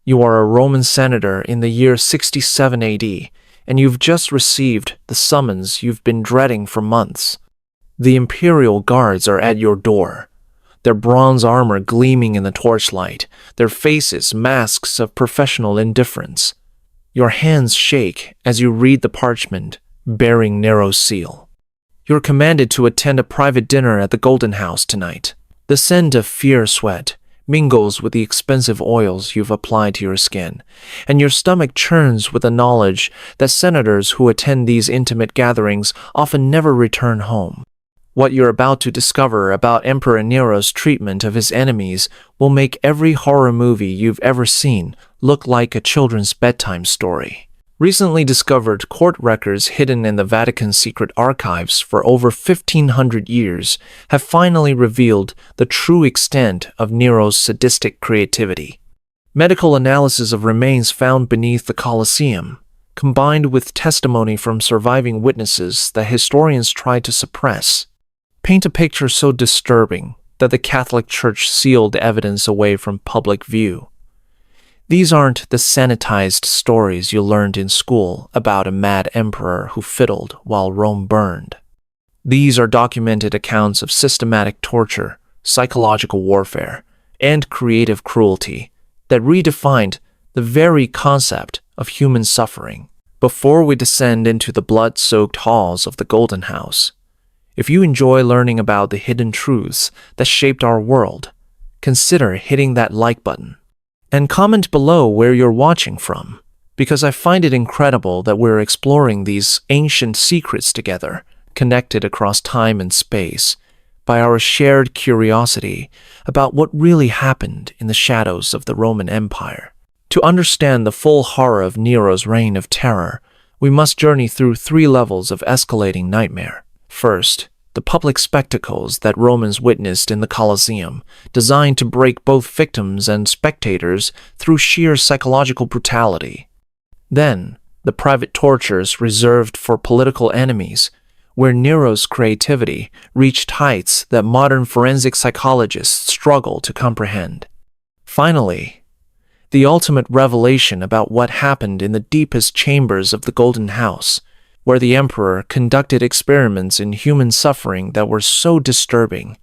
You are a Roman senator in the year 67 AD, and you've just received the summons you've been dreading for months. The imperial guards are at your door, their bronze armor gleaming in the torchlight, their faces masks of professional indifference. Your hands shake as you read the parchment bearing Nero's seal. You're commanded to attend a private dinner at the Golden House tonight. The scent of fear sweat mingles with the expensive oils you've applied to your skin, and your stomach churns with the knowledge that senators who attend these intimate gatherings often never return home. What you're about to discover about Emperor Nero's treatment of his enemies will make every horror movie you've ever seen look like a children's bedtime story. Recently discovered court records hidden in the Vatican's secret archives for over 1,500 years have finally revealed the true extent of Nero's sadistic creativity. Medical analysis of remains found beneath the Colosseum, combined with testimony from surviving witnesses that historians tried to suppress, paint a picture so disturbing that the Catholic Church sealed evidence away from public view. These aren't the sanitized stories you learned in school about a mad emperor who fiddled while Rome burned. These are documented accounts of systematic torture, psychological warfare, and creative cruelty that redefined the very concept of human suffering. Before we descend into the blood-soaked halls of the Golden House, if you enjoy learning about the hidden truths that shaped our world, consider hitting that like button. And comment below where you're watching from, because I find it incredible that we're exploring these ancient secrets together, connected across time and space, by our shared curiosity about what really happened in the shadows of the Roman Empire. To understand the full horror of Nero's reign of terror, we must journey through 3 levels of escalating nightmare. First, the public spectacles that Romans witnessed in the Colosseum, designed to break both victims and spectators through sheer psychological brutality. Then, the private tortures reserved for political enemies, where Nero's creativity reached heights that modern forensic psychologists struggle to comprehend. Finally, the ultimate revelation about what happened in the deepest chambers of the Golden House, where the emperor conducted experiments in human suffering that were so disturbing,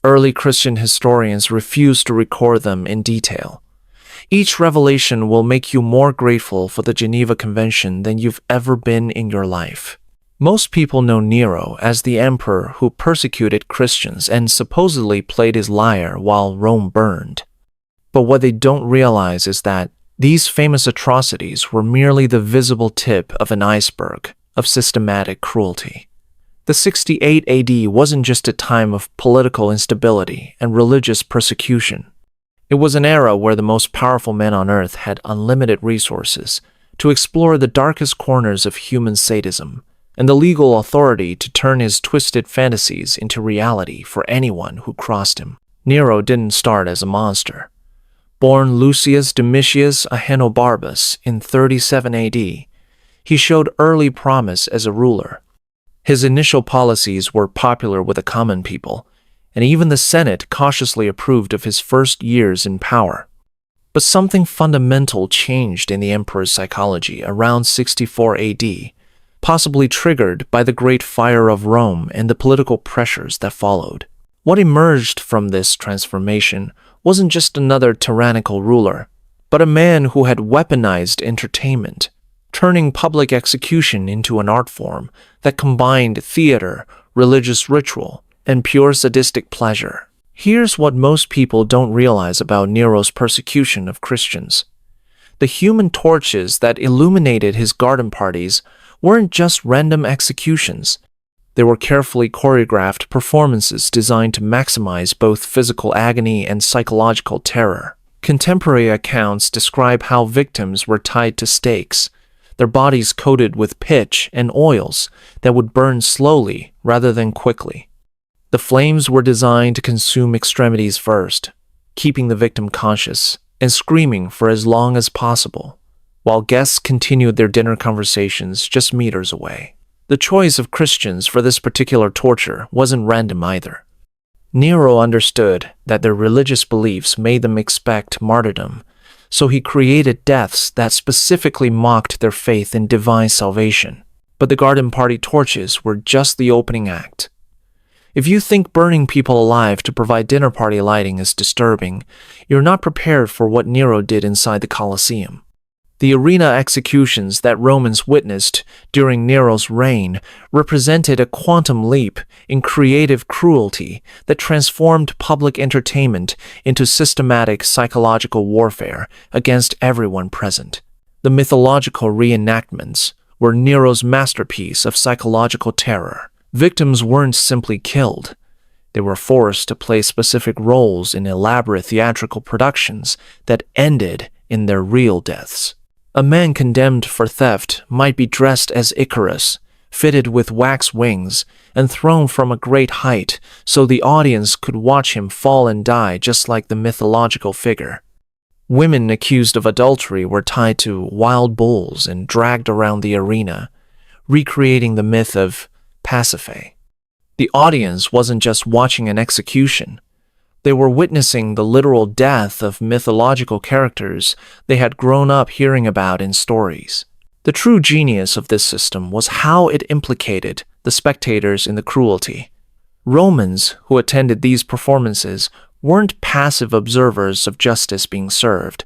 early Christian historians refused to record them in detail. Each revelation will make you more grateful for the Geneva Convention than you've ever been in your life. Most people know Nero as the emperor who persecuted Christians and supposedly played his lyre while Rome burned. But what they don't realize is that these famous atrocities were merely the visible tip of an iceberg of systematic cruelty. The 68 AD wasn't just a time of political instability and religious persecution. It was an era where the most powerful men on earth had unlimited resources to explore the darkest corners of human sadism and the legal authority to turn his twisted fantasies into reality for anyone who crossed him. Nero didn't start as a monster. Born Lucius Domitius Ahenobarbus in 37 AD, he showed early promise as a ruler. His initial policies were popular with the common people, and even the Senate cautiously approved of his first years in power. But something fundamental changed in the emperor's psychology around 64 AD, possibly triggered by the Great Fire of Rome and the political pressures that followed. What emerged from this transformation wasn't just another tyrannical ruler, but a man who had weaponized entertainment, turning public execution into an art form that combined theater, religious ritual, and pure sadistic pleasure. Here's what most people don't realize about Nero's persecution of Christians. The human torches that illuminated his garden parties weren't just random executions. They were carefully choreographed performances designed to maximize both physical agony and psychological terror. Contemporary accounts describe how victims were tied to stakes, their bodies coated with pitch and oils that would burn slowly rather than quickly. The flames were designed to consume extremities first, keeping the victim conscious and screaming for as long as possible, while guests continued their dinner conversations just meters away. The choice of Christians for this particular torture wasn't random either. Nero understood that their religious beliefs made them expect martyrdom, so he created deaths that specifically mocked their faith in divine salvation. But the garden party torches were just the opening act. If you think burning people alive to provide dinner party lighting is disturbing, you're not prepared for what Nero did inside the Colosseum. The arena executions that Romans witnessed during Nero's reign represented a quantum leap in creative cruelty that transformed public entertainment into systematic psychological warfare against everyone present. The mythological reenactments were Nero's masterpiece of psychological terror. Victims weren't simply killed. They were forced to play specific roles in elaborate theatrical productions that ended in their real deaths. A man condemned for theft might be dressed as Icarus, fitted with wax wings, and thrown from a great height so the audience could watch him fall and die just like the mythological figure. Women accused of adultery were tied to wild bulls and dragged around the arena, recreating the myth of Pasiphae. The audience wasn't just watching an execution. They were witnessing the literal death of mythological characters they had grown up hearing about in stories. The true genius of this system was how it implicated the spectators in the cruelty. Romans who attended these performances weren't passive observers of justice being served.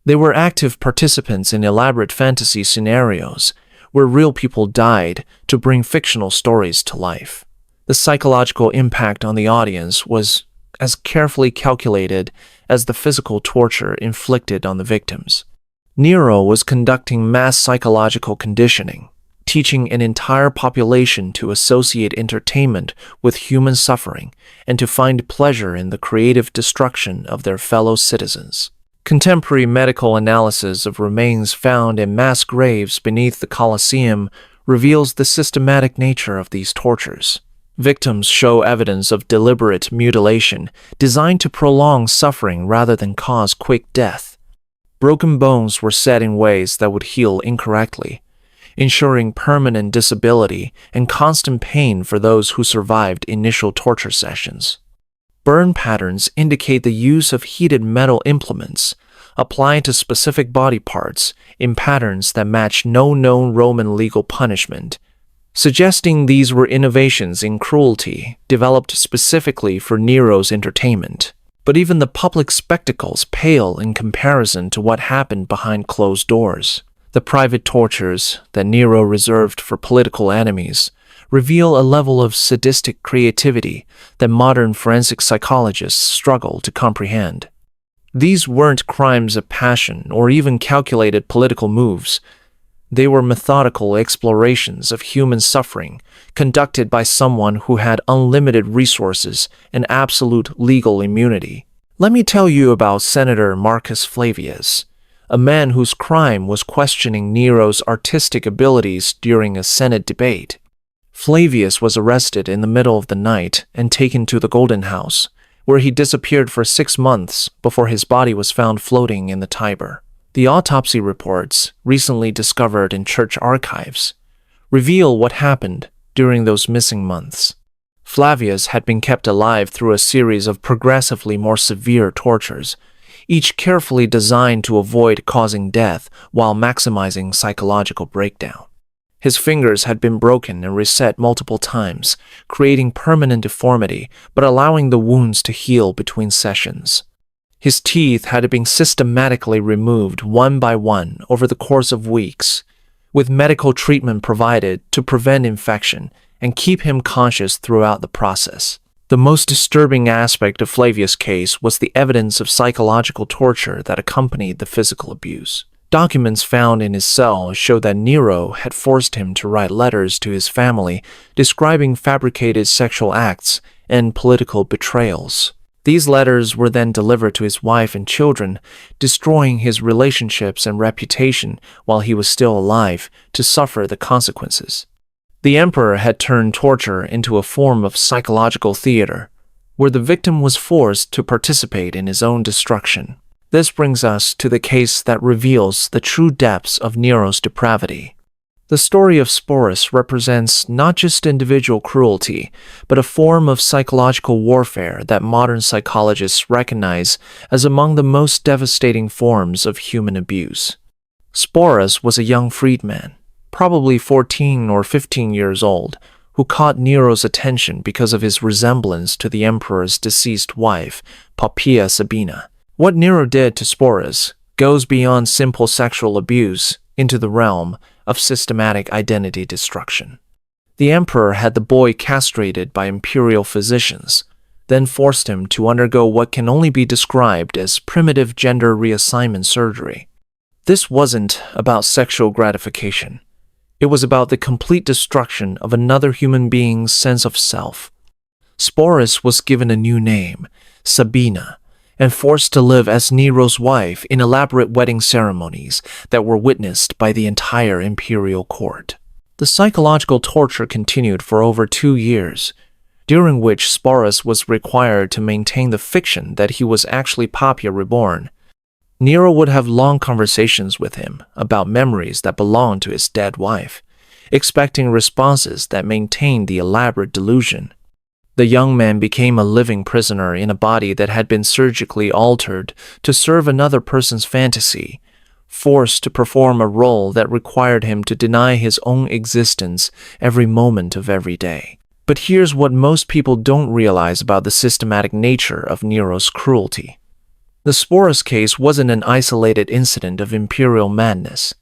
They were active participants in elaborate fantasy scenarios where real people died to bring fictional stories to life. The psychological impact on the audience was as carefully calculated as the physical torture inflicted on the victims. Nero was conducting mass psychological conditioning, teaching an entire population to associate entertainment with human suffering and to find pleasure in the creative destruction of their fellow citizens. Contemporary medical analysis of remains found in mass graves beneath the Colosseum reveals the systematic nature of these tortures. Victims show evidence of deliberate mutilation designed to prolong suffering rather than cause quick death. Broken bones were set in ways that would heal incorrectly, ensuring permanent disability and constant pain for those who survived initial torture sessions. Burn patterns indicate the use of heated metal implements applied to specific body parts in patterns that match no known Roman legal punishment, suggesting these were innovations in cruelty developed specifically for Nero's entertainment. But even the public spectacles pale in comparison to what happened behind closed doors. The private tortures that Nero reserved for political enemies reveal a level of sadistic creativity that modern forensic psychologists struggle to comprehend. These weren't crimes of passion or even calculated political moves. They were methodical explorations of human suffering conducted by someone who had unlimited resources and absolute legal immunity. Let me tell you about Senator Marcus Flavius, a man whose crime was questioning Nero's artistic abilities during a Senate debate. Flavius was arrested in the middle of the night and taken to the Golden House, where he disappeared for 6 months before his body was found floating in the Tiber. The autopsy reports, recently discovered in church archives, reveal what happened during those missing months. Flavius had been kept alive through a series of progressively more severe tortures, each carefully designed to avoid causing death while maximizing psychological breakdown. His fingers had been broken and reset multiple times, creating permanent deformity but allowing the wounds to heal between sessions. His teeth had been systematically removed one by one over the course of weeks, with medical treatment provided to prevent infection and keep him conscious throughout the process. The most disturbing aspect of Flavius' case was the evidence of psychological torture that accompanied the physical abuse. Documents found in his cell show that Nero had forced him to write letters to his family describing fabricated sexual acts and political betrayals. These letters were then delivered to his wife and children, destroying his relationships and reputation while he was still alive to suffer the consequences. The emperor had turned torture into a form of psychological theater, where the victim was forced to participate in his own destruction. This brings us to the case that reveals the true depths of Nero's depravity. The story of Sporus represents not just individual cruelty, but a form of psychological warfare that modern psychologists recognize as among the most devastating forms of human abuse. Sporus was a young freedman, probably 14 or 15 years old, who caught Nero's attention because of his resemblance to the emperor's deceased wife, Poppaea Sabina. What Nero did to Sporus goes beyond simple sexual abuse into the realm of systematic identity destruction. The emperor had the boy castrated by imperial physicians, then forced him to undergo what can only be described as primitive gender reassignment surgery. This wasn't about sexual gratification. It was about the complete destruction of another human being's sense of self. Sporus was given a new name, Sabina, and forced to live as Nero's wife in elaborate wedding ceremonies that were witnessed by the entire imperial court. The psychological torture continued for over 2 years, during which Sporus was required to maintain the fiction that he was actually Poppaea reborn. Nero would have long conversations with him about memories that belonged to his dead wife, expecting responses that maintained the elaborate delusion. The young man became a living prisoner in a body that had been surgically altered to serve another person's fantasy, forced to perform a role that required him to deny his own existence every moment of every day. But here's what most people don't realize about the systematic nature of Nero's cruelty. The Sporus case wasn't an isolated incident of imperial madness.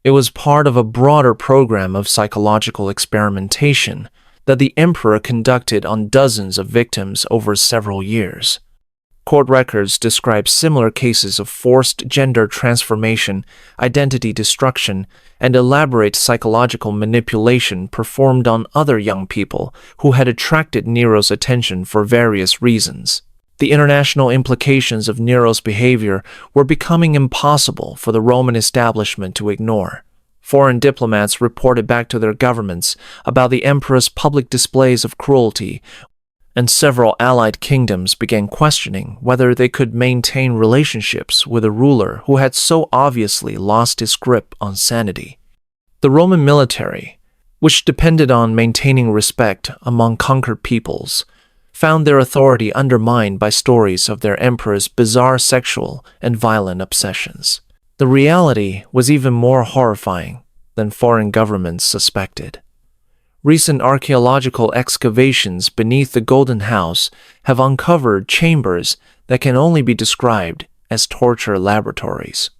It was part of a broader program of psychological experimentation that the emperor conducted on dozens of victims over several years. Court records describe similar cases of forced gender transformation, identity destruction, and elaborate psychological manipulation performed on other young people who had attracted Nero's attention for various reasons. The international implications of Nero's behavior were becoming impossible for the Roman establishment to ignore. Foreign diplomats reported back to their governments about the emperor's public displays of cruelty, and several allied kingdoms began questioning whether they could maintain relationships with a ruler who had so obviously lost his grip on sanity. The Roman military, which depended on maintaining respect among conquered peoples, found their authority undermined by stories of their emperor's bizarre sexual and violent obsessions. The reality was even more horrifying than foreign governments suspected. Recent archaeological excavations beneath the Golden House have uncovered chambers that can only be described as torture laboratories.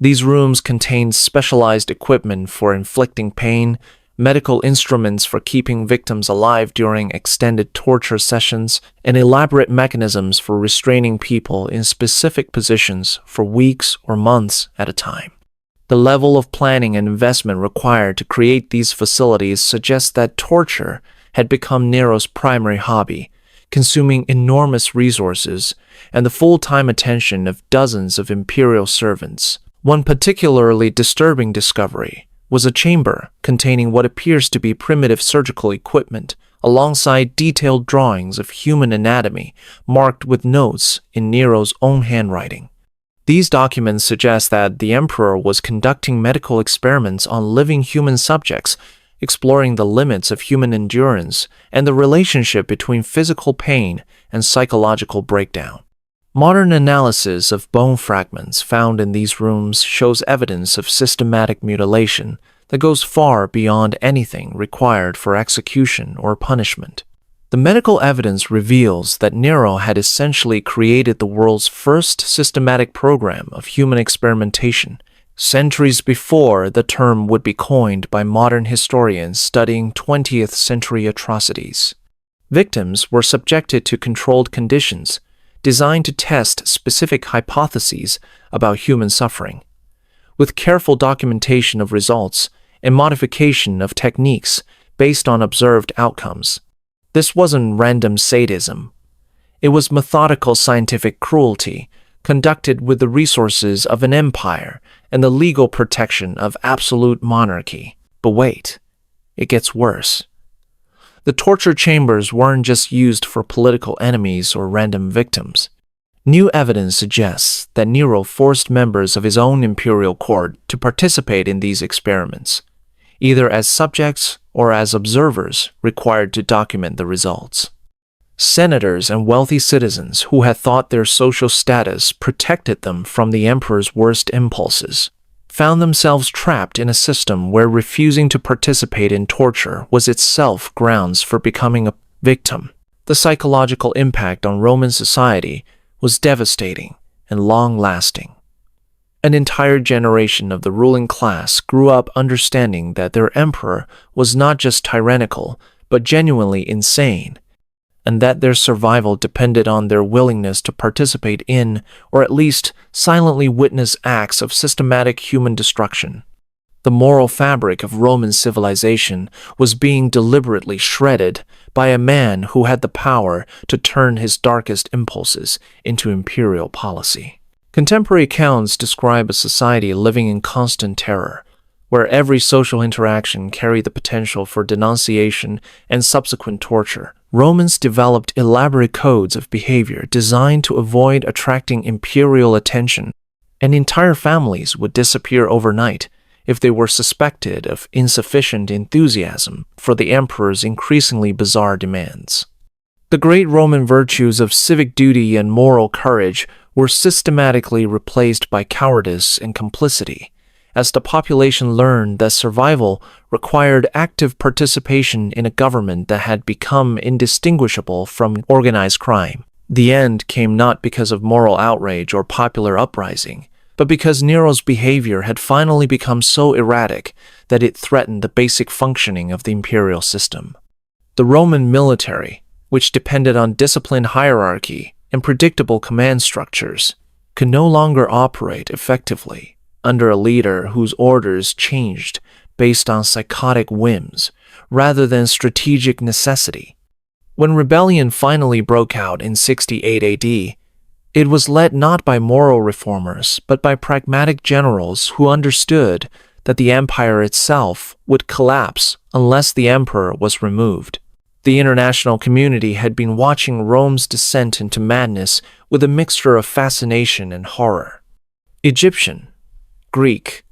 These rooms contained specialized equipment for inflicting pain, medical instruments for keeping victims alive during extended torture sessions, and elaborate mechanisms for restraining people in specific positions for weeks or months at a time. The level of planning and investment required to create these facilities suggests that torture had become Nero's primary hobby, consuming enormous resources and the full-time attention of dozens of imperial servants. One particularly disturbing discovery was a chamber containing what appears to be primitive surgical equipment, alongside detailed drawings of human anatomy marked with notes in Nero's own handwriting. These documents suggest that the emperor was conducting medical experiments on living human subjects, exploring the limits of human endurance and the relationship between physical pain and psychological breakdown. Modern analysis of bone fragments found in these rooms shows evidence of systematic mutilation that goes far beyond anything required for execution or punishment. The medical evidence reveals that Nero had essentially created the world's first systematic program of human experimentation, centuries before the term would be coined by modern historians studying 20th century atrocities. Victims were subjected to controlled conditions, designed to test specific hypotheses about human suffering. With careful documentation of results and modification of techniques based on observed outcomes. This wasn't random sadism. It was methodical scientific cruelty, conducted with the resources of an empire and the legal protection of absolute monarchy. But wait, it gets worse. The torture chambers weren't just used for political enemies or random victims. New evidence suggests that Nero forced members of his own imperial court to participate in these experiments, either as subjects or as observers required to document the results. Senators and wealthy citizens who had thought their social status protected them from the emperor's worst impulses found themselves trapped in a system where refusing to participate in torture was itself grounds for becoming a victim. The psychological impact on Roman society was devastating and long-lasting. An entire generation of the ruling class grew up understanding that their emperor was not just tyrannical, but genuinely insane, and that their survival depended on their willingness to participate in, or at least silently witness acts of systematic human destruction. The moral fabric of Roman civilization was being deliberately shredded by a man who had the power to turn his darkest impulses into imperial policy. Contemporary accounts describe a society living in constant terror, where every social interaction carried the potential for denunciation and subsequent torture. Romans developed elaborate codes of behavior designed to avoid attracting imperial attention, and entire families would disappear overnight if they were suspected of insufficient enthusiasm for the emperor's increasingly bizarre demands. The great Roman virtues of civic duty and moral courage were systematically replaced by cowardice and complicity, as the population learned that survival required active participation in a government that had become indistinguishable from organized crime. The end came not because of moral outrage or popular uprising, but because Nero's behavior had finally become so erratic that it threatened the basic functioning of the imperial system. The Roman military, which depended on disciplined hierarchy and predictable command structures, could no longer operate effectively under a leader whose orders changed based on psychotic whims rather than strategic necessity. When rebellion finally broke out in 68 AD, it was led not by moral reformers but by pragmatic generals who understood that the empire itself would collapse unless the emperor was removed. The international community had been watching Rome's descent into madness with a mixture of fascination and horror. Egyptian, Greek,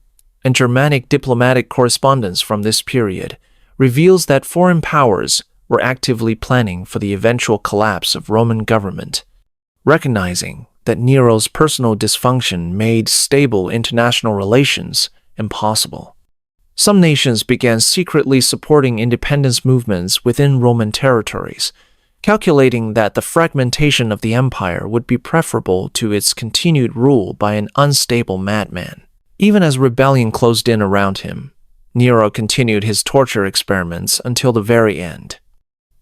and Germanic diplomatic correspondence from this period reveals that foreign powers were actively planning for the eventual collapse of Roman government, recognizing that Nero's personal dysfunction made stable international relations impossible. Some nations began secretly supporting independence movements within Roman territories, calculating that the fragmentation of the empire would be preferable to its continued rule by an unstable madman. Even as rebellion closed in around him, Nero continued his torture experiments until the very end.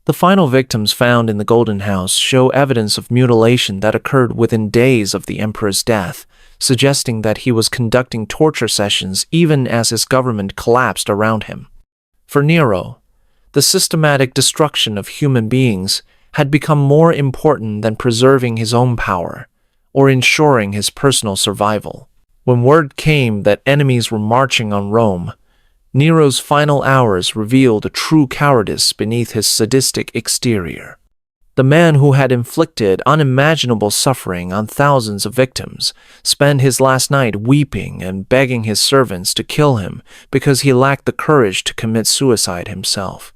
The final victims found in the Golden House show evidence of mutilation that occurred within days of the emperor's death, suggesting that he was conducting torture sessions even as his government collapsed around him. For Nero, the systematic destruction of human beings had become more important than preserving his own power or ensuring his personal survival. When word came that enemies were marching on Rome, Nero's final hours revealed a true cowardice beneath his sadistic exterior. The man who had inflicted unimaginable suffering on thousands of victims spent his last night weeping and begging his servants to kill him because he lacked the courage to commit suicide himself.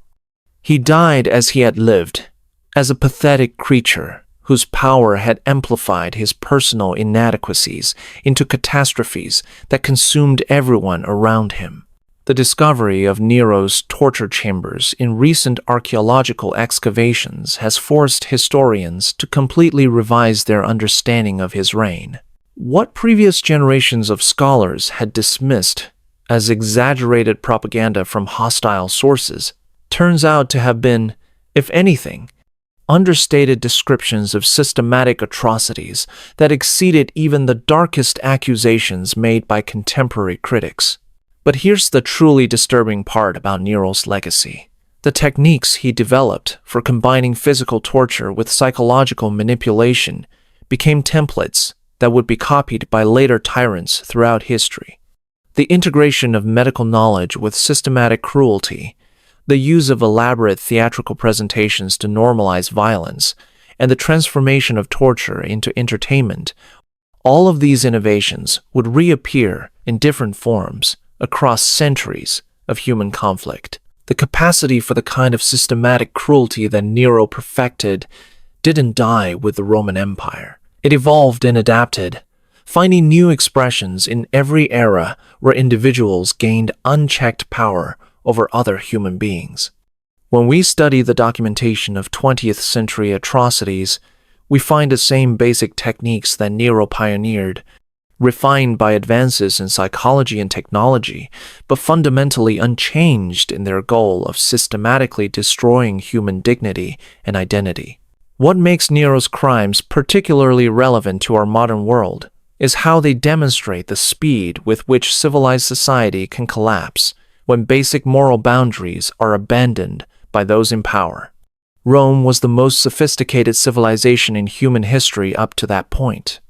He died as he had lived, as a pathetic creature whose power had amplified his personal inadequacies into catastrophes that consumed everyone around him. The discovery of Nero's torture chambers in recent archaeological excavations has forced historians to completely revise their understanding of his reign. What previous generations of scholars had dismissed as exaggerated propaganda from hostile sources turns out to have been, if anything, understated descriptions of systematic atrocities that exceeded even the darkest accusations made by contemporary critics. But here's the truly disturbing part about Nero's legacy. The techniques he developed for combining physical torture with psychological manipulation became templates that would be copied by later tyrants throughout history. The integration of medical knowledge with systematic cruelty, the use of elaborate theatrical presentations to normalize violence, and the transformation of torture into entertainment, all of these innovations would reappear in different forms across centuries of human conflict. The capacity for the kind of systematic cruelty that Nero perfected didn't die with the Roman Empire. It evolved and adapted, finding new expressions in every era where individuals gained unchecked power over other human beings. When we study the documentation of 20th century atrocities, we find the same basic techniques that Nero pioneered, refined by advances in psychology and technology, but fundamentally unchanged in their goal of systematically destroying human dignity and identity. What makes Nero's crimes particularly relevant to our modern world is how they demonstrate the speed with which civilized society can collapse when basic moral boundaries are abandoned by those in power. Rome was the most sophisticated civilization in human history up to that point.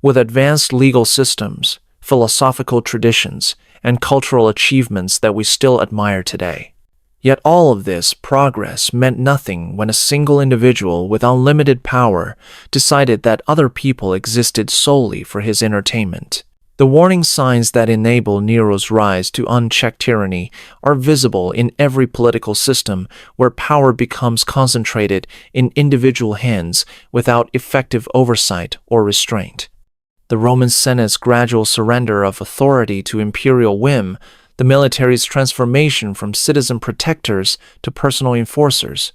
With advanced legal systems, philosophical traditions, and cultural achievements that we still admire today. Yet all of this progress meant nothing when a single individual with unlimited power decided that other people existed solely for his entertainment. The warning signs that enable Nero's rise to unchecked tyranny are visible in every political system where power becomes concentrated in individual hands without effective oversight or restraint. The Roman Senate's gradual surrender of authority to imperial whim, the military's transformation from citizen protectors to personal enforcers,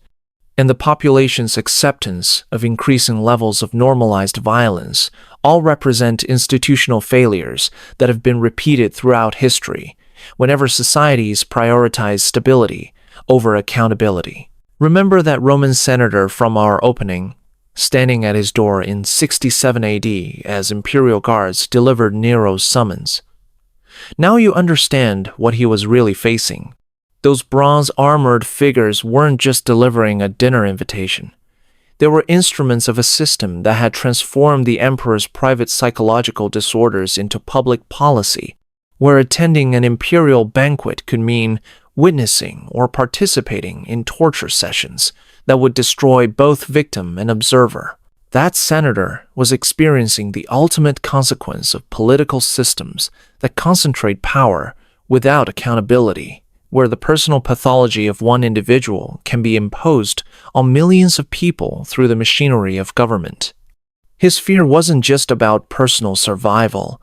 and the population's acceptance of increasing levels of normalized violence all represent institutional failures that have been repeated throughout history whenever societies prioritize stability over accountability. Remember that Roman senator from our opening, standing at his door in 67 AD as imperial guards delivered Nero's summons. Now you understand what he was really facing. Those bronze-armored figures weren't just delivering a dinner invitation. They were instruments of a system that had transformed the emperor's private psychological disorders into public policy, where attending an imperial banquet could mean witnessing or participating in torture sessions that would destroy both victim and observer. That senator was experiencing the ultimate consequence of political systems that concentrate power without accountability, where the personal pathology of one individual can be imposed on millions of people through the machinery of government. His fear wasn't just about personal survival.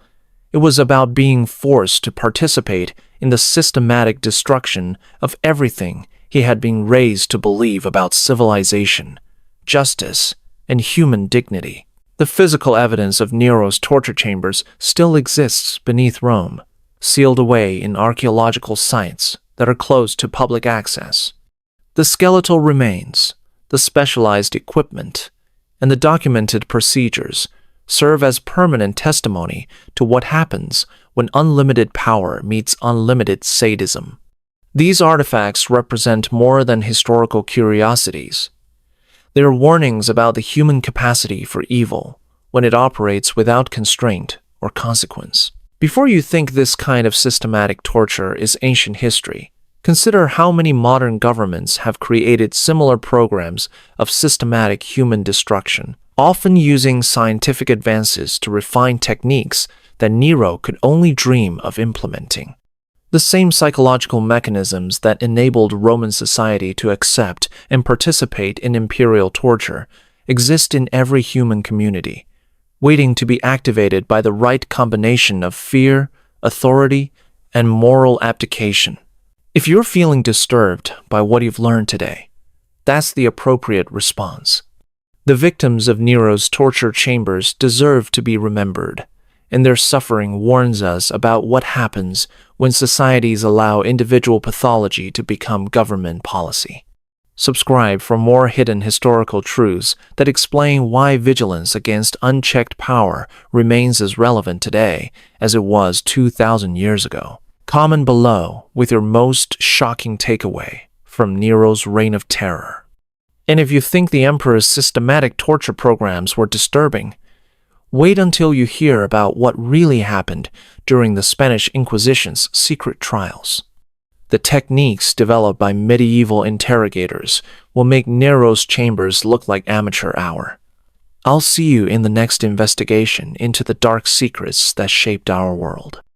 It was about being forced to participate in the systematic destruction of everything he had been raised to believe about civilization, justice, and human dignity. The physical evidence of Nero's torture chambers still exists beneath Rome, sealed away in archaeological sites that are closed to public access. The skeletal remains, the specialized equipment, and the documented procedures serve as permanent testimony to what happens when unlimited power meets unlimited sadism. These artifacts represent more than historical curiosities. They are warnings about the human capacity for evil when it operates without constraint or consequence. Before you think this kind of systematic torture is ancient history, consider how many modern governments have created similar programs of systematic human destruction, often using scientific advances to refine techniques that Nero could only dream of implementing. The same psychological mechanisms that enabled Roman society to accept and participate in imperial torture exist in every human community, waiting to be activated by the right combination of fear, authority, and moral abdication. If you're feeling disturbed by what you've learned today, that's the appropriate response. The victims of Nero's torture chambers deserve to be remembered, and their suffering warns us about what happens when societies allow individual pathology to become government policy. Subscribe for more hidden historical truths that explain why vigilance against unchecked power remains as relevant today as it was 2,000 years ago. Comment below with your most shocking takeaway from Nero's reign of terror. And if you think the emperor's systematic torture programs were disturbing, wait until you hear about what really happened during the Spanish Inquisition's secret trials. The techniques developed by medieval interrogators will make Nero's chambers look like amateur hour. I'll see you in the next investigation into the dark secrets that shaped our world.